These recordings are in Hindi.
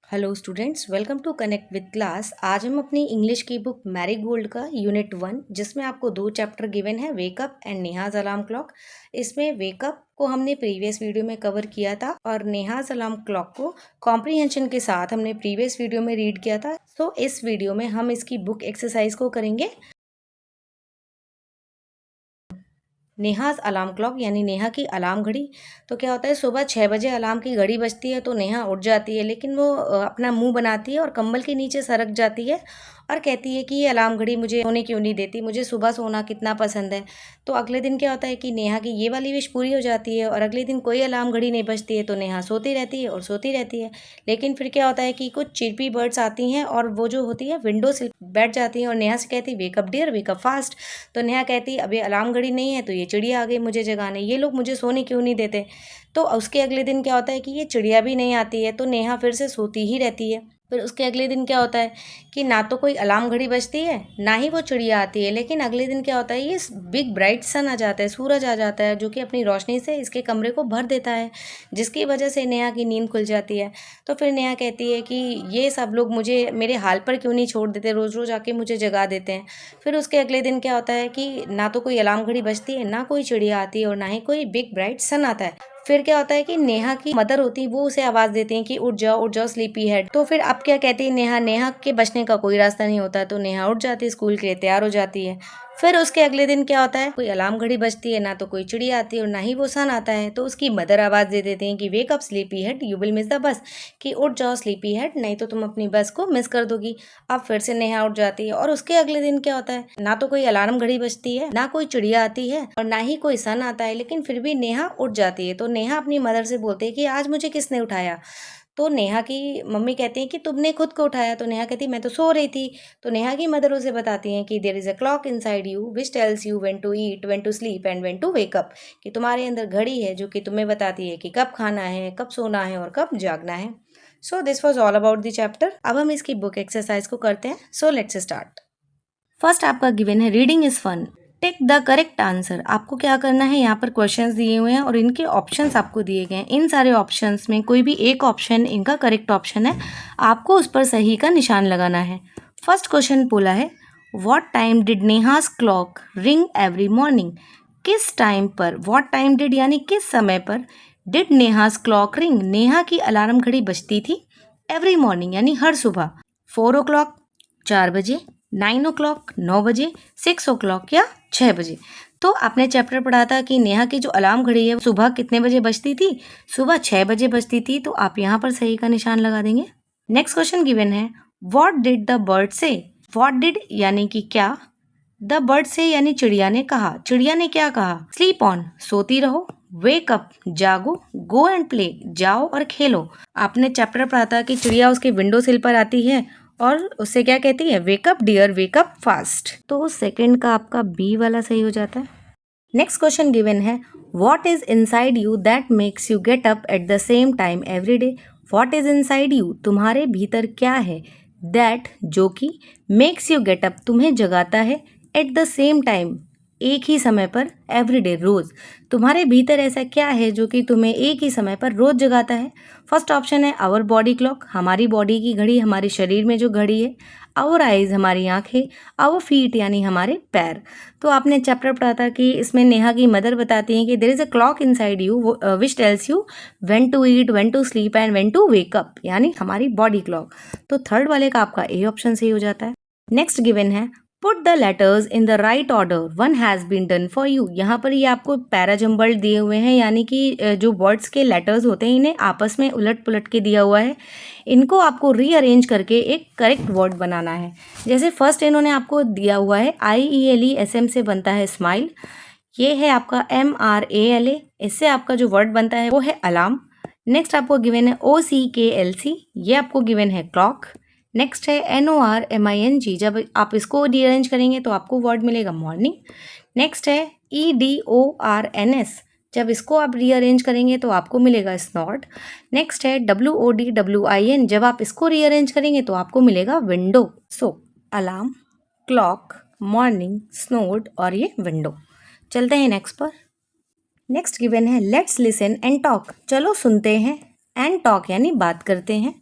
Hello students, welcome to connect with class. आज हम अपनी इंग्लिश की बुक मैरी गोल्ड का यूनिट 1, जिसमें आपको 2 चैप्टर गिवन है, wake up and Neha's alarm clock. इसमें वेकअप को हमने प्रीवियस वीडियो में कवर किया था और नेहाज अलार्म क्लॉक को कॉम्प्रीहेंशन के साथ हमने प्रीवियस वीडियो में रीड किया था। तो इस वीडियो में हम इसकी बुक एक्सरसाइज को करेंगे। नेहाज अलार्म क्लॉक यानी नेहा की अलार्म घड़ी। तो क्या होता है, सुबह 6 बजे अलार्म की घड़ी बजती है तो नेहा उठ जाती है, लेकिन वो अपना मुंह बनाती है और कंबल के नीचे सरक जाती है और कहती है कि ये अलार्म घड़ी मुझे सोने क्यों नहीं देती, मुझे सुबह सोना कितना पसंद है। तो अगले दिन क्या होता है कि नेहा की ये वाली विश पूरी हो जाती है और अगले दिन कोई अलार्म घड़ी नहीं बजती है तो नेहा सोती रहती है और सोती रहती है। लेकिन फिर क्या होता है कि कुछ चिरपी बर्ड्स आती हैं और वो जो होती है विंडो से बैठ जाती हैं और नेहा से कहती है वेकअप डियर, वेकअप फास्ट। तो नेहा कहती है अभी अलार्म घड़ी नहीं है तो ये चिड़िया आ गई मुझे जगाने, ये लोग मुझे सोने क्यों नहीं देते। तो उसके अगले दिन क्या होता है कि ये चिड़िया भी नहीं आती है तो नेहा फिर से सोती ही रहती है। फिर उसके अगले दिन क्या होता है कि ना तो कोई अलार्म घड़ी बजती है ना ही वो चिड़िया आती है, लेकिन अगले दिन क्या होता है, ये बिग ब्राइट सन आ जाता है, सूरज आ जाता है जो कि अपनी रोशनी से इसके कमरे को भर देता है, जिसकी वजह से नेहा की नींद खुल जाती है। तो फिर नेहा कहती है कि ये सब लोग मुझे मेरे हाल पर क्यों नहीं छोड़ देते, रोज़ रोज़ आके मुझे जगा देते हैं। फिर उसके अगले दिन क्या होता है कि ना तो कोई अलार्म घड़ी बजती है, ना कोई चिड़िया आती है और ना ही कोई बिग ब्राइट सन आता है। फिर क्या होता है कि नेहा की मदर होती है, वो उसे आवाज देती हैं कि उठ जाओ स्लीपी हेड। तो फिर अब क्या कहती है नेहा, नेहा के बचने का कोई रास्ता नहीं होता, तो नेहा उठ जाती है, स्कूल के लिए तैयार हो जाती है। फिर उसके अगले दिन क्या होता है, कोई अलार्म घड़ी बजती है, ना तो कोई चिड़िया आती है और ना ही वो सन आता है। तो उसकी मदर आवाज दे देते हैं कि wake up sleepy head, you will miss the bus, कि उठ जाओ स्लीपी हेड, नहीं तो तुम अपनी बस को मिस कर दोगी। अब फिर से नेहा उठ जाती है और उसके अगले दिन क्या होता है, ना तो कोई अलार्म घड़ी बजती है, ना कोई चिड़िया आती है और ना ही कोई सन आता है, लेकिन फिर भी नेहा उठ जाती है। तो नेहा अपनी मदर से बोलती है कि आज मुझे किसने उठाया। तो नेहा की मम्मी कहती है कि तुमने खुद को उठाया। तो नेहा कहती मैं तो सो रही थी। तो नेहा की मदर उसे बताती हैं कि there is a clock inside you which tells you when to eat, when to sleep and when to wake up, कि तुम्हारे अंदर घड़ी है जो कि तुम्हें बताती है कि कब खाना है, कब सोना है और कब जागना है। So this was all about the chapter. अब हम इसकी बुक एक्सरसाइज को करते हैं। So let's start. फर्स्ट आपका गिवन है reading is fun, take the correct answer. आपको क्या करना है, यहाँ पर क्वेश्चंस दिए हुए हैं और इनके ऑप्शंस आपको दिए गए हैं। इन सारे ऑप्शंस में कोई भी एक ऑप्शन इनका करेक्ट ऑप्शन है, आपको उस पर सही का निशान लगाना है। फर्स्ट क्वेश्चन बोला है what time did Neha's clock ring every morning. किस टाइम पर, व्हाट टाइम डिड यानी किस समय पर, did Neha's clock ring Neha की अलार्म घड़ी बजती थी, एवरी मॉर्निंग यानी हर सुबह, 4 o'clock 4 बजे, 9 o'clock 9 बजे, 6 o'clock या 6 बजे। तो आपने चैप्टर पढ़ा था कि नेहा की जो अलार्म घड़ी है सुबह कितने बजे बजती थी, सुबह 6 बजे बजती थी। तो आप यहाँ पर सही का निशान लगा देंगे। नेक्स्ट क्वेश्चन गिवन है व्हाट डिड द बर्ड से। व्हाट डिड यानी कि क्या, द बर्ड से यानी चिड़िया ने कहा। चिड़िया ने क्या कहा, स्लीप ऑन सोती रहो, वेक अप जागो, गो एंड प्ले जाओ और खेलो। आपने चैप्टर पढ़ा था कि चिड़िया उसके विंडो सिल पर आती है और उससे क्या कहती है, वेकअप डियर, वेकअप फास्ट। तो सेकंड का आपका बी वाला सही हो जाता है। नेक्स्ट क्वेश्चन गिवन है what is inside you that makes you get up at the same time every day. What is inside you, तुम्हारे भीतर क्या है, दैट जो कि, मेक्स यू गेट अप तुम्हें जगाता है, एट द सेम टाइम एक ही समय पर, एवरीडे रोज। तुम्हारे भीतर ऐसा क्या है जो कि तुम्हें एक ही समय पर रोज जगाता है। फर्स्ट ऑप्शन है आवर बॉडी क्लॉक, हमारी बॉडी की घड़ी, हमारे शरीर में जो घड़ी है। आवर आइज हमारी आंखें, आवर फीट यानी हमारे पैर। तो आपने चैप्टर पढ़ा था कि इसमें नेहा की मदर बताती हैं कि there is a clock inside you which tells you when to eat, when to sleep and when to wake up, यानी हमारी बॉडी क्लॉक। तो थर्ड वाले का आपका ए ऑप्शन सही हो जाता है। नेक्स्ट गिवन है put the letters in the right order, one has been done for you. यहाँ पर ये आपको पैराजम्बल दिए हुए हैं, यानी कि जो वर्ड्स के लेटर्स होते हैं इन्हें आपस में उलट पुलट के दिया हुआ है। इनको आपको रीअरेंज करके एक करेक्ट वर्ड बनाना है। जैसे फर्स्ट इन्होंने आपको दिया हुआ है IELESM से बनता है स्माइल, ये है आपका MRALA, इससे आपका जो वर्ड बनता है वो है अलार्म। नेक्स्ट आपको गिवन है OCKLC, ये आपको गिवन है क्लॉक। नेक्स्ट है NORMING, जब आप इसको रीअरेंज करेंगे तो आपको वर्ड मिलेगा मॉर्निंग। नेक्स्ट है EDORNS, जब इसको आप रीअरेंज करेंगे तो आपको मिलेगा स्नॉट। नेक्स्ट है WODWIN, जब आप इसको रीअरेंज करेंगे तो आपको मिलेगा विंडो। सो अलार्म, क्लॉक, मॉर्निंग, स्नोड और ये विंडो। चलते हैं नेक्स्ट पर। नेक्स्ट गिवन है लेट्स लिसन एंड टॉक, चलो सुनते हैं, एंड टॉक यानी बात करते हैं।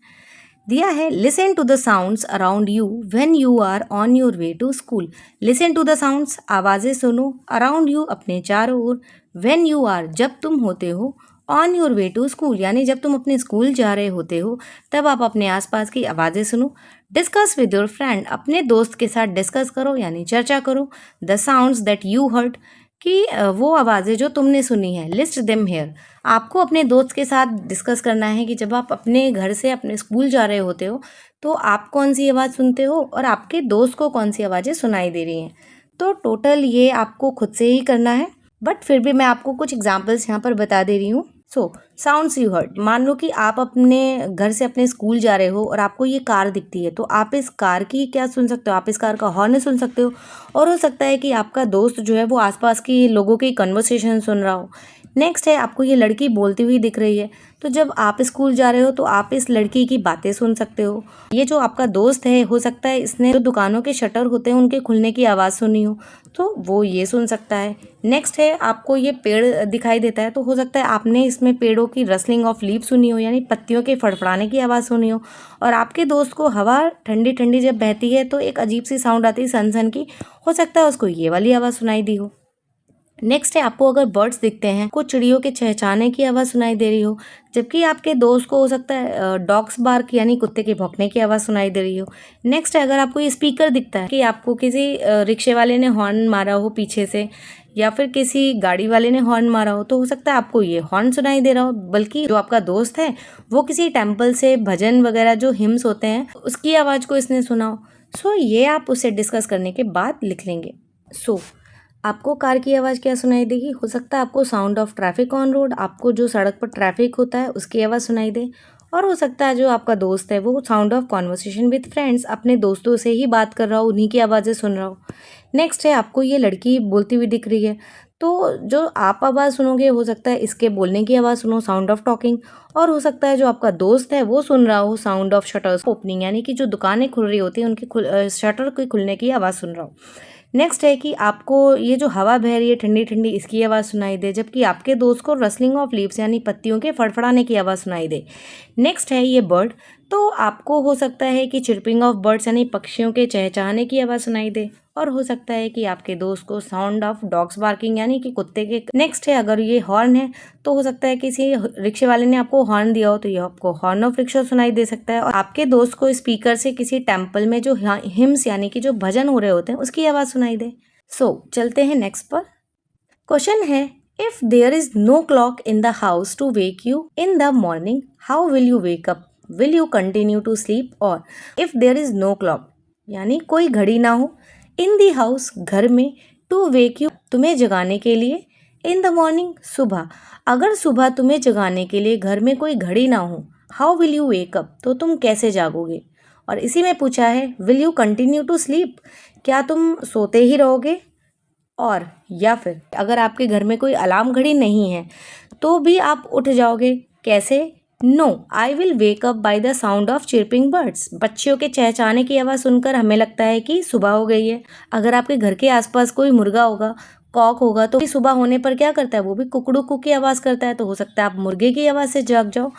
दिया है listen to the sounds around you when you are on your way to school. Listen to the sounds, आवाज़ें सुनो, अराउंड यू, अपने चारों ओर, व्हेन यू आर, जब तुम होते हो, on your way to school, यानी जब तुम अपने स्कूल जा रहे होते हो तब आप अपने आसपास की आवाज़ें सुनो। डिस्कस विद योर फ्रेंड, अपने दोस्त के साथ डिस्कस करो यानी चर्चा करो। The sounds that you heard, कि वो आवाज़ें जो तुमने सुनी है। लिस्ट देम हेयर, आपको अपने दोस्त के साथ डिस्कस करना है कि जब आप अपने घर से अपने स्कूल जा रहे होते हो तो आप कौन सी आवाज़ सुनते हो और आपके दोस्त को कौन सी आवाज़ें सुनाई दे रही हैं। तो टोटल ये आपको खुद से ही करना है, बट फिर भी मैं आपको कुछ एग्जांपल्स यहाँ पर बता दे रही हूँ। सो साउंड्स यू हर्ड, मान लो कि आप अपने घर से अपने स्कूल जा रहे हो और आपको ये कार दिखती है, तो आप इस कार की क्या सुन सकते हो, आप इस कार का हॉर्न सुन सकते हो। और हो सकता है कि आपका दोस्त जो है वो आसपास की लोगों की कन्वर्सेशन सुन रहा हो। नेक्स्ट है, आपको ये लड़की बोलती हुई दिख रही है, तो जब आप स्कूल जा रहे हो तो आप इस लड़की की बातें सुन सकते हो। ये जो आपका दोस्त है, हो सकता है इसने जो दुकानों के शटर होते हैं उनके खुलने की आवाज़ सुनी हो, तो वो ये सुन सकता है। नेक्स्ट है, आपको ये पेड़ दिखाई देता है, तो हो सकता है आपने इसमें पेड़ों की रसलिंग ऑफ लीव सुनी हो, यानी पत्तियों के फड़फड़ाने की आवाज़ सुनी हो। और आपके दोस्त को हवा ठंडी ठंडी जब बहती है तो एक अजीब सी साउंड आती है सन सन की, हो सकता है उसको ये वाली आवाज़ सुनाई दी हो। नेक्स्ट है, आपको अगर बर्ड्स दिखते हैं, कुछ चिड़ियों के चहचहाने की आवाज़ सुनाई दे रही हो, जबकि आपके दोस्त को हो सकता है डॉग्स बार्क यानी कुत्ते के भौंकने की आवाज़ सुनाई दे रही हो। नेक्स्ट है, अगर आपको ये स्पीकर दिखता है कि आपको किसी रिक्शे वाले ने हॉर्न मारा हो पीछे से, या फिर किसी गाड़ी वाले ने हॉर्न मारा हो, तो हो सकता है आपको ये हॉर्न सुनाई दे रहा हो, बल्कि जो आपका दोस्त है वो किसी टेम्पल से भजन वगैरह जो हिम्स होते हैं उसकी आवाज़ को इसने सुना हो। सो ये आप उससे डिस्कस करने के बाद लिख लेंगे। सो आपको कार की आवाज़ क्या सुनाई देगी, हो सकता है आपको sound of traffic on road, आपको जो सड़क पर ट्रैफिक होता है उसकी आवाज़ सुनाई दे। और हो सकता है जो आपका दोस्त है वो sound of conversation with friends, अपने दोस्तों से ही बात कर रहा हो, उन्हीं की आवाज़ें सुन रहा हो। नेक्स्ट है, आपको ये लड़की बोलती हुई दिख रही है, तो जो आप आवाज़ सुनोगे हो सकता है इसके बोलने की आवाज़ सुनो, साउंड ऑफ टॉकिंग। और हो सकता है जो आपका दोस्त है वो सुन रहा हो साउंड ऑफ शटर्स ओपनिंग, यानी कि जो दुकानें खुल रही होती हैं उनकी शटर के खुलने की आवाज़ सुन रहा हो। नेक्स्ट है कि आपको ये जो हवा बह रही है ठंडी ठंडी इसकी आवाज़ सुनाई दे, जबकि आपके दोस्त को रसलिंग ऑफ लीव्स यानी पत्तियों के फड़फड़ाने की आवाज़ सुनाई दे। नेक्स्ट है ये बर्ड, तो आपको हो सकता है कि चिर्पिंग ऑफ बर्ड्स यानी पक्षियों के चहचहाने की आवाज़ सुनाई दे। और हो सकता है कि आपके दोस्त को साउंड ऑफ डॉग्स बार्किंग यानी कि कुत्ते के। नेक्स्ट है, अगर ये हॉर्न है तो हो सकता है किसी रिक्शे वाले ने आपको हॉर्न दिया हो, तो ये आपको हॉर्न ऑफ रिक्शा सुनाई दे सकता है। और आपके दोस्त को स्पीकर से किसी टेम्पल में जो हिम्स यानी कि जो भजन हो रहे होते हैं उसकी आवाज़ सुनाई दे। चलते हैं नेक्स्ट पर। क्वेश्चन है, if there is no clock in the house to wake you in the morning, how will you wake up, will you continue to sleep. और if there is no clock यानी कोई घड़ी ना हो, इन दी हाउस घर में, टू वेक यू तुम्हें जगाने के लिए, इन द मॉर्निंग सुबह, अगर सुबह तुम्हें जगाने के लिए घर में कोई घड़ी ना हो, how will you wake up तो तुम कैसे जागोगे। और इसी में पूछा है, will you continue to sleep, क्या तुम सोते ही रहोगे। और या फिर अगर आपके घर में कोई अलार्म घड़ी नहीं है तो भी आप उठ जाओगे, कैसे। No, I will wake up by the sound of chirping birds, बच्चियों के चहचहाने की आवाज़ सुनकर हमें लगता है कि सुबह हो गई है। अगर आपके घर के आसपास कोई मुर्गा होगा, कॉक होगा, तो सुबह होने पर क्या करता है, वो भी कुकड़ू कुक की आवाज़ करता है, तो हो सकता है आप मुर्गे की आवाज़ से जाग जाओ।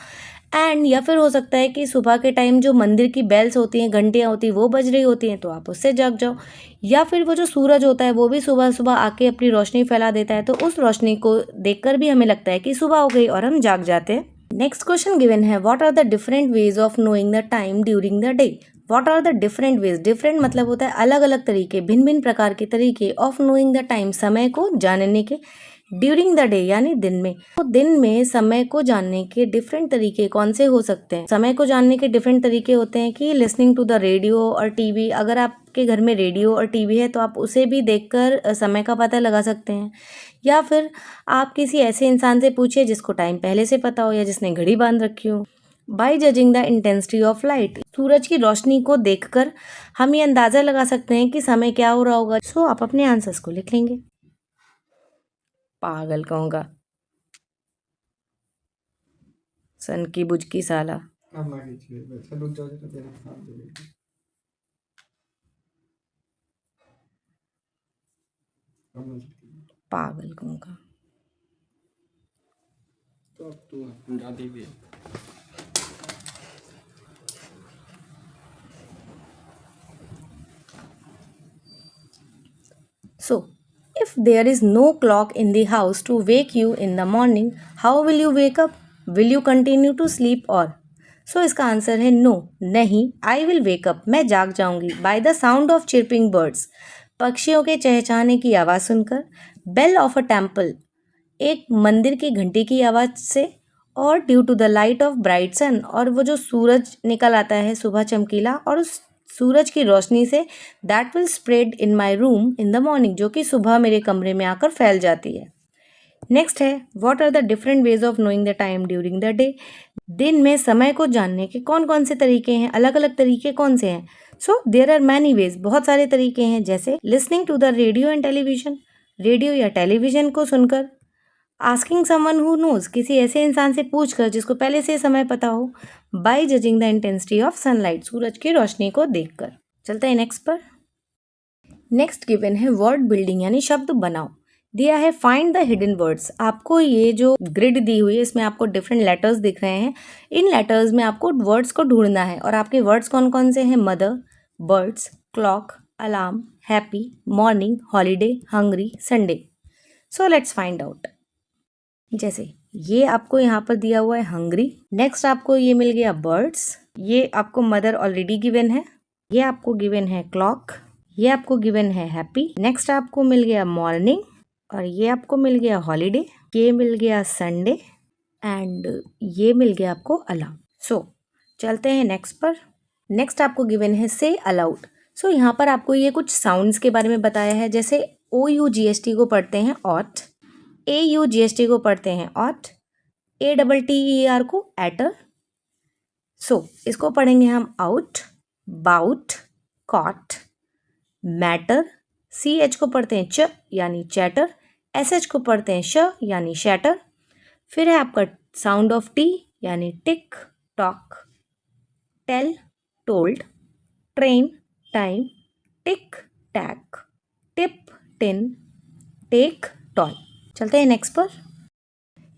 एंड या फिर हो सकता है कि सुबह के टाइम जो मंदिर की बेल्स होती हैं, घंटियाँ होती हैं, वो बज रही होती हैं, तो आप उससे जाग जाओ। या फिर वो जो सूरज होता है वो भी सुबह सुबह आके अपनी रोशनी फैला देता है, तो उस रोशनी को देखकर भी हमें लगता है कि सुबह हो गई और हम जाग जाते हैं। नेक्स्ट क्वेश्चन गिवन है, what are the different ways of knowing the time during the day. What are the different ways, different मतलब होता है अलग अलग तरीके, भिन्न भिन्न प्रकार के तरीके, ऑफ नोइंग द टाइम समय को जानने के, ड्यूरिंग द डे यानी दिन में। तो दिन में समय को जानने के डिफरेंट तरीके कौन से हो सकते हैं। समय को जानने के डिफरेंट तरीके होते हैं कि लिसनिंग टू द रेडियो और टीवी, अगर आपके घर में रेडियो और टीवी है तो आप उसे भी देखकर समय का पता लगा सकते हैं। या फिर आप किसी ऐसे इंसान से पूछिए जिसको टाइम पहले से पता हो या जिसने घड़ी बांध रखी हो। By judging the intensity of light, सूरज की रोशनी को देखकर हम ये अंदाज़ा लगा सकते हैं कि समय क्या हो रहा होगा। आप अपने आंसर्स को लिख लेंगे। पागल कहूँगा, सन की बुझ की साला। अब ना कीजिए, वैसे रुक जाओ जरा, मेरा काम दे दीजिए। अब ना कीजिए। पागल कहूँगा। तो अब तो हटा दीजिए। So, if there is no clock in the house to wake you in the morning, how will you wake up? Will you continue to sleep or? So इसका आंसर है नो, नहीं. I will wake up, मैं जाग जाऊंगी. By the sound of chirping birds, पक्षियों के चहचहाने की आवाज़ सुनकर. Bell of a temple, एक मंदिर की घंटी की आवाज़ से. और due to the light of bright sun, और वो जो सूरज निकल आता है सुबह चमकीला, और उस सूरज की रोशनी से. That will spread in my room in the morning, जो कि सुबह मेरे कमरे में आकर फैल जाती है. नेक्स्ट है, what are the different ways of knowing the time during the day. दिन में समय को जानने के कौन कौन से तरीके हैं, अलग अलग तरीके कौन से हैं. So there are many ways, बहुत सारे तरीके हैं. जैसे listening to the radio and television, radio या टेलीविजन को सुनकर. आस्किंग समवन हु नोज, किसी ऐसे इंसान से पूछ कर जिसको पहले से समय पता हो. By judging the intensity of sunlight, सूरज की रोशनी को देखकर. चलते हैं नेक्स्ट पर. नेक्स्ट गिवन है वर्ड बिल्डिंग यानी शब्द बनाओ. दिया है फाइंड द हिडन वर्ड्स. आपको ये जो ग्रिड दी हुई है इसमें आपको डिफरेंट लेटर्स दिख रहे हैं. इन लेटर्स में आपको वर्ड्स को ढूंढना है. और आपके वर्ड्स कौन कौन से हैं? Mother, birds, clock, alarm, happy, morning, holiday, hungry, Sunday. So let's find out. जैसे ये आपको यहाँ पर दिया हुआ है हंग्री. नेक्स्ट आपको ये मिल गया बर्ड्स. ये आपको मदर ऑलरेडी गिवन है. ये आपको गिवन है क्लॉक. ये आपको गिवन है हैप्पी. नेक्स्ट आपको मिल गया मॉर्निंग. और ये आपको मिल गया हॉलीडे. ये मिल गया संडे. एंड ये मिल गया आपको अलार्म. सो चलते हैं नेक्स्ट पर. नेक्स्ट आपको गिवन है से अलाउड. सो यहाँ पर आपको ये कुछ साउंड्स के बारे में बताया है. जैसे OUGST को पढ़ते हैं ऑट. AUGST को पढ़ते हैं ऑट. ATTER को एटर. सो इसको पढ़ेंगे हम out, bout, caught, matter. CH को पढ़ते हैं च यानी चैटर. SH को पढ़ते हैं श यानी शैटर. फिर है आपका साउंड ऑफ T यानी tick, talk, tell, told, train, time, tick, tack, tip, tin, take, toy. चलते हैं नेक्स्ट पर.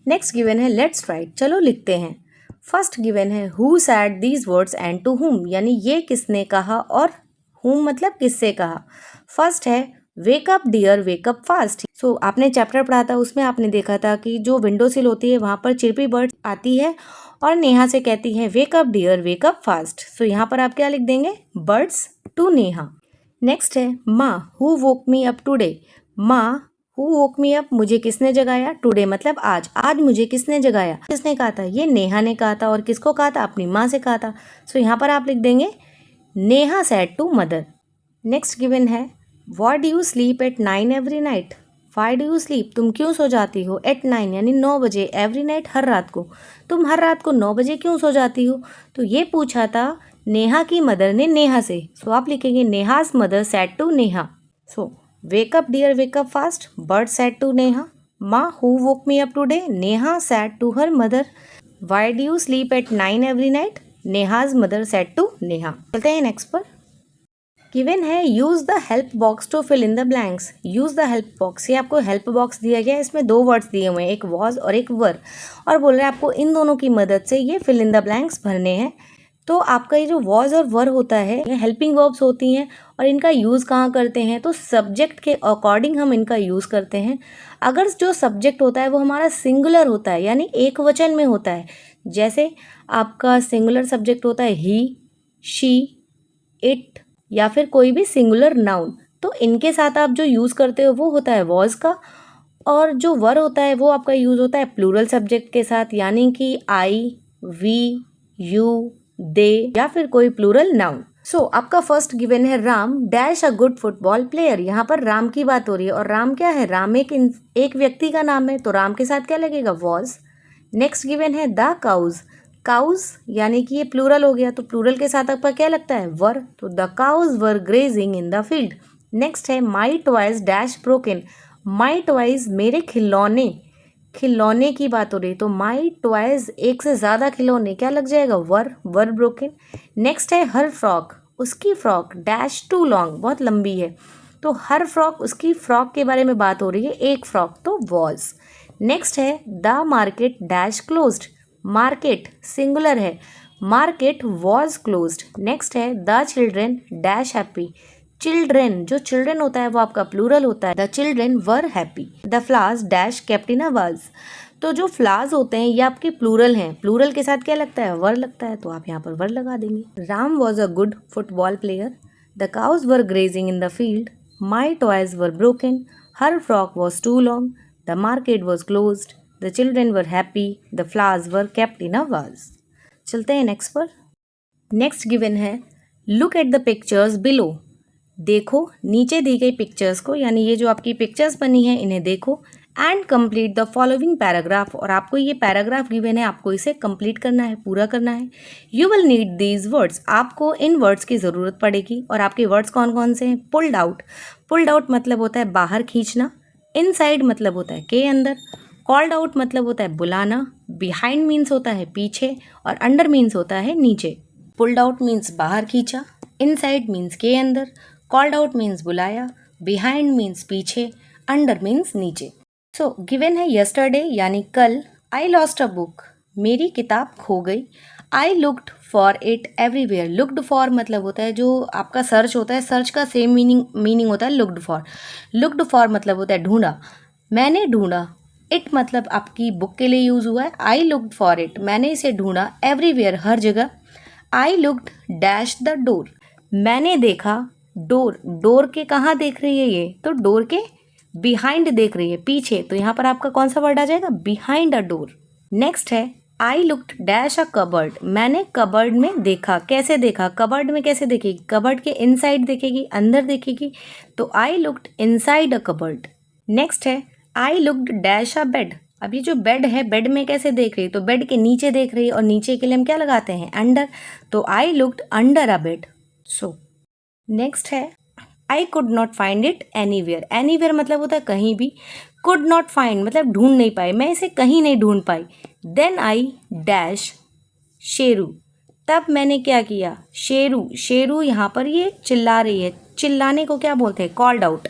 नेक्स्ट गिवन है लेट्स राइट. चलो लिखते हैं. फर्स्ट गिवन है who said these words and to whom, यानी ये किसने कहा और हुम मतलब किससे कहा. फर्स्ट है wake up dear wake up fast. So आपने चैप्टर पढ़ा था, उसमें आपने देखा था कि जो विंडो सिल होती है वहाँ पर चिरपी बर्ड आती है और नेहा से कहती है wake up dear wake up fast. So यहाँ पर आप क्या लिख देंगे? Birds to Neha. नेक्स्ट है माँ who woke me up today. माँ हु वोक मी अप, मुझे किसने जगाया. टुडे मतलब आज, आज मुझे किसने जगाया. किसने कहा था? ये नेहा ने कहा था. और किसको कहा था? अपनी माँ से कहा था. सो यहाँ पर आप लिख देंगे Neha said to mother. Next given है why do you sleep at 9 every night. Why do you sleep, तुम क्यों सो जाती हो. एट 9 यानी 9 बजे. एवरी नाइट हर रात को. तुम हर रात को 9 बजे क्यों सो जाती हो. तो ये पूछा था नेहा की मदर ने नेहा से. सो आप लिखेंगे Neha's mother said to Neha. So wake up dear wake up fast, bird said to Neha. Ma who woke me up today, Neha said to her mother. Why do you sleep at 9 every night, Neha's mother said to Neha. चलते हैं नेक्स्ट पर. गिवन है use the help box to fill in the blanks. Use the help box, ये आपको हेल्प बॉक्स दिया गया है. इसमें 2 वर्ड्स दिए हुए हैं, एक वॉज और एक वर. और बोल रहे हैं आपको इन दोनों की मदद से ये फिल इन द ब्लैंक्स भरने हैं. तो आपका ये जो वॉज और वर होता है ये हेल्पिंग वर्ब्स होती हैं. और इनका यूज़ कहाँ करते हैं? तो सब्जेक्ट के अकॉर्डिंग हम इनका यूज़ करते हैं. अगर जो सब्जेक्ट होता है वो हमारा सिंगुलर होता है यानी एक वचन में होता है. जैसे आपका सिंगुलर सब्जेक्ट होता है ही, शी, इट या फिर कोई भी सिंगुलर नाउन. तो इनके साथ आप जो यूज़ करते हो वो होता है वॉज का. और जो वर होता है वो आपका यूज़ होता है प्लूरल सब्जेक्ट के साथ यानी कि आई, वी, यू, दे या फिर कोई प्लूरल नाउन. सो आपका फर्स्ट गिवन है Ram dash a good football player. यहाँ पर राम की बात हो रही है. और राम क्या है? राम एक व्यक्ति का नाम है. तो राम के साथ क्या लगेगा? वॉज. नेक्स्ट गिवन है द काउज. काउज यानी कि ये प्लूरल हो गया. तो प्लूरल के साथ आपका क्या लगता है? वर. तो the cows were grazing in the field. Next है my toys dash broken. My toys मेरे खिलौने. खिलौने की बात हो रही. तो माई टॉयज एक से ज़्यादा खिलौने, क्या लग जाएगा? वर. वर ब्रोकन. नेक्स्ट है हर फ्रॉक. उसकी फ्रॉक डैश टू लॉन्ग, बहुत लंबी है. तो हर फ्रॉक, उसकी फ्रॉक के बारे में बात हो रही है. एक फ्रॉक तो वॉज. नेक्स्ट है the market dash closed. Market singular है. Market was closed. नेक्स्ट है the children dash happy. Children, जो चिल्ड्रेन होता है वो आपका प्लूरल होता है। The children were happy. The flowers dash kept in a vase. तो जो फ्लावर्स होते हैं ये आपके प्लूरल हैं। प्लूरल के साथ क्या लगता है? वर लगता है, तो आप यहाँ पर वर लगा देंगे। Ram was a good football player. The cows were grazing in the field. My toys were broken. Her frock was too long. The market was closed. The children were happy. The flowers were kept in a vase. चलते हैं नेक्स्ट पर। नेक्स्ट गिवन है look at the pictures below. देखो नीचे दी गई पिक्चर्स को, यानी ये जो आपकी पिक्चर्स बनी है इन्हें देखो and complete the following paragraph. और आपको ये पैराग्राफ गिवन है, आपको इसे कंप्लीट करना है, पूरा करना है। You will need these words. आपको इन वर्ड्स की ज़रूरत पड़ेगी। और आपके वर्ड्स कौन कौन से हैं? Pulled out. पुल्ड आउट मतलब होता है बाहर खींचना। इनसाइड मतलब होता है के अंदर। कॉल्ड आउट मतलब होता है बुलाना। बिहाइंड मीन्स होता है पीछे। और अंडर मीन्स होता है नीचे। पुल्ड आउट मीन्स बाहर खींचा। इनसाइड मीन्स के अंदर। कॉल्ड आउट मीन्स बुलाया। बिहाइंड मीन्स पीछे। अंडर मीन्स नीचे। सो गिवन है यस्टरडे यानी कल। I lost a book. मेरी किताब खो गई। I looked for it everywhere. Looked for मतलब होता है जो आपका सर्च होता है, सर्च का सेम मीनिंग होता है लुक्ड फॉर। लुक्ड फॉर मतलब होता है ढूंढा। मैंने ढूंढा। इट मतलब आपकी बुक के लिए यूज़ हुआ है। आई लुक्ड फॉर इट, मैंने इसे ढूंढा। एवरीवेयर हर जगह। आई लुक्ड डैश द डोर। मैंने देखा डोर। डोर के कहाँ देख रही है ये? तो डोर के बिहाइंड देख रही है, पीछे। तो यहाँ पर आपका कौन सा वर्ड आ जाएगा? Behind a door. नेक्स्ट है I looked dash a cupboard. मैंने कबर्ड में देखा। कैसे देखा? कबर्ड में कैसे देखेगी? कबर्ड के इनसाइड देखेगी, अंदर देखेगी। तो I looked inside a cupboard. Next है I looked dash a bed. अब ये जो बेड है, बेड में कैसे देख रही है? तो बेड के नीचे देख रही है, और नीचे के लिए हम क्या लगाते हैं? अंडर। तो I looked under a bed. So next है I could not find it anywhere. Anywhere मतलब होता है कहीं भी। कुड नॉट फाइंड मतलब ढूंढ नहीं पाई, मैं इसे कहीं नहीं ढूंढ पाई। Then I dash Sheru. तब मैंने क्या किया? शेरू। शेरू यहाँ पर ये चिल्ला रही है। चिल्लाने को क्या बोलते हैं? Called out.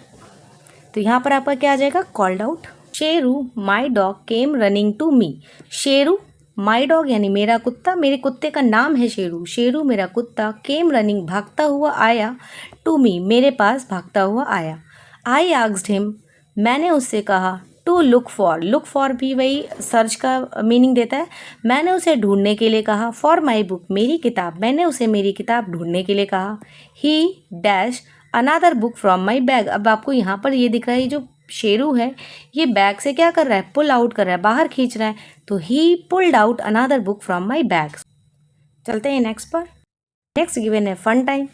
तो यहाँ पर आपका क्या आ जाएगा? Called out. Sheru my dog came running to me. Sheru my dog यानी मेरा कुत्ता, मेरे कुत्ते का नाम है शेरू। शेरू मेरा कुत्ता केम रनिंग भागता हुआ आया, टू मी मेरे पास भागता हुआ आया। आई आस्क्ड हिम मैंने उससे कहा, to look for. Look for भी वही सर्च का मीनिंग देता है। मैंने उसे ढूंढने के लिए कहा। फॉर माई बुक मेरी किताब, मैंने उसे मेरी किताब ढूंढने के लिए कहा। ही dash another book from my bag. अब आपको यहाँ पर ये दिख रहा है, जो शेरू है ये बैग से क्या कर रहा है? पुल आउट कर रहा है, बाहर खींच रहा है। तो he pulled out another book from my bag. चलते हैं नेक्स्ट पर। नेक्स्ट गिवन है fun time.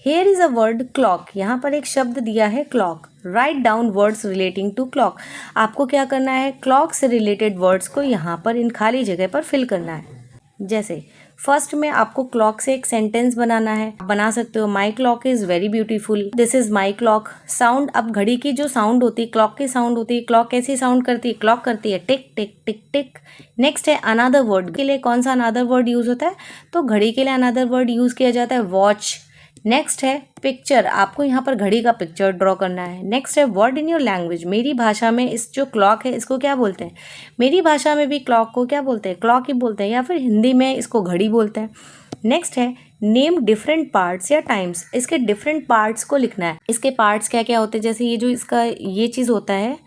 Here is a word clock. यहाँ पर एक शब्द दिया है clock. Write down words relating to clock. आपको क्या करना है? क्लॉक से रिलेटेड वर्ड्स को यहाँ पर इन खाली जगह पर फिल करना है। जैसे फर्स्ट में आपको क्लॉक से एक सेंटेंस बनाना है। आप बना सकते हो my clock is very beautiful. This is my clock. Sound, अब घड़ी की जो साउंड होती है, क्लॉक की साउंड होती है। क्लॉक कैसी साउंड करती है? क्लॉक करती है टिक टिक टिक टिक। नेक्स्ट है अनदर वर्ड। के लिए कौन सा अनदर वर्ड यूज़ होता है? तो घड़ी के लिए अनदर वर्ड यूज़ किया जाता है वॉच। नेक्स्ट है पिक्चर। आपको यहाँ पर घड़ी का पिक्चर ड्रॉ करना है। नेक्स्ट है वर्ड इन योर लैंग्वेज। मेरी भाषा में इस जो क्लॉक है इसको क्या बोलते हैं? मेरी भाषा में भी क्लॉक को क्या बोलते हैं? क्लॉक ही बोलते हैं, या फिर हिंदी में इसको घड़ी बोलते हैं। नेक्स्ट है नेम डिफरेंट पार्ट्स या टाइम्स। इसके डिफरेंट पार्ट्स को लिखना है। इसके पार्ट्स क्या क्या होते हैं? जैसे ये जो इसका ये चीज़ होता है,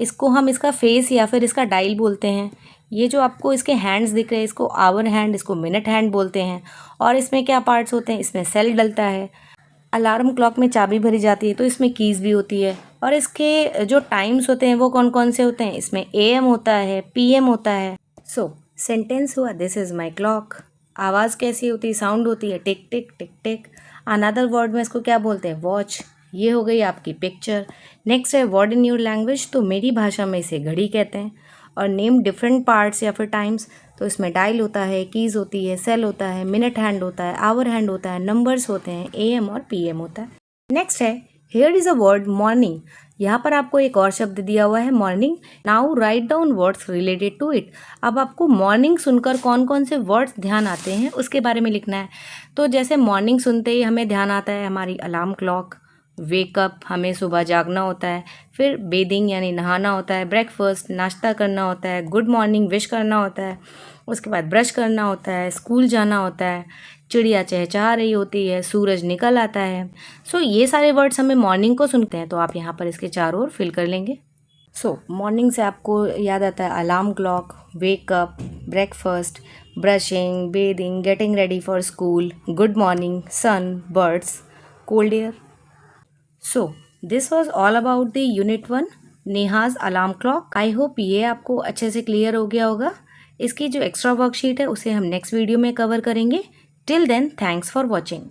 इसको हम इसका फेस या फिर इसका डायल बोलते हैं। ये जो आपको इसके हैंड्स दिख रहे हैं, इसको आवर हैंड, इसको मिनट हैंड बोलते हैं। और इसमें क्या पार्ट्स होते हैं? इसमें सेल डलता है। अलार्म क्लॉक में चाबी भरी जाती है, तो इसमें कीज़ भी होती है। और इसके जो टाइम्स होते हैं वो कौन कौन से होते हैं? इसमें AM होता है, PM होता है। सो सेंटेंस हुआ दिस इज़ माई क्लॉक। आवाज़ कैसी होती है? साउंड होती है टिक टिक टिक टिक। अनदर वर्ड में इसको क्या बोलते हैं? वॉच। ये हो गई आपकी पिक्चर। नेक्स्ट है वर्ड इन योर लैंग्वेज। तो मेरी भाषा में इसे घड़ी कहते हैं। और नेम डिफरेंट पार्ट्स या फिर टाइम्स, तो इसमें डायल होता है, कीज़ होती है, सेल होता है, मिनट हैंड होता है, आवर हैंड होता है, नंबर्स होते हैं, AM और PM होता है। नेक्स्ट है here is a word morning. यहाँ पर आपको एक और शब्द दिया हुआ है morning. Now write down words related to it. अब आपको मॉर्निंग सुनकर कौन कौन से वर्ड्स ध्यान आते हैं उसके बारे में लिखना है। तो जैसे मॉर्निंग सुनते ही हमें ध्यान आता है हमारी अलार्म क्लॉक। वेकअप, हमें सुबह जागना होता है। फिर बेदिंग यानी नहाना होता है। ब्रेकफास्ट, नाश्ता करना होता है। गुड मॉर्निंग विश करना होता है। उसके बाद ब्रश करना होता है, स्कूल जाना होता है। चिड़िया चहचहा रही होती है, सूरज निकल आता है। सो ये सारे वर्ड्स हमें मॉर्निंग को सुनते हैं, तो आप यहाँ पर इसके चारों ओर फिल कर लेंगे। सो मॉर्निंग से आपको याद आता है alarm clock, wake up, breakfast, brushing, bathing, getting ready for school, good morning, sun, birds, cold air. So this was all about the unit 1 Neha's alarm clock. I hope ये आपको अच्छे से क्लियर हो गया होगा। इसकी जो एक्स्ट्रा वर्कशीट है उसे हम नेक्स्ट वीडियो में कवर करेंगे। Till then, thanks for watching.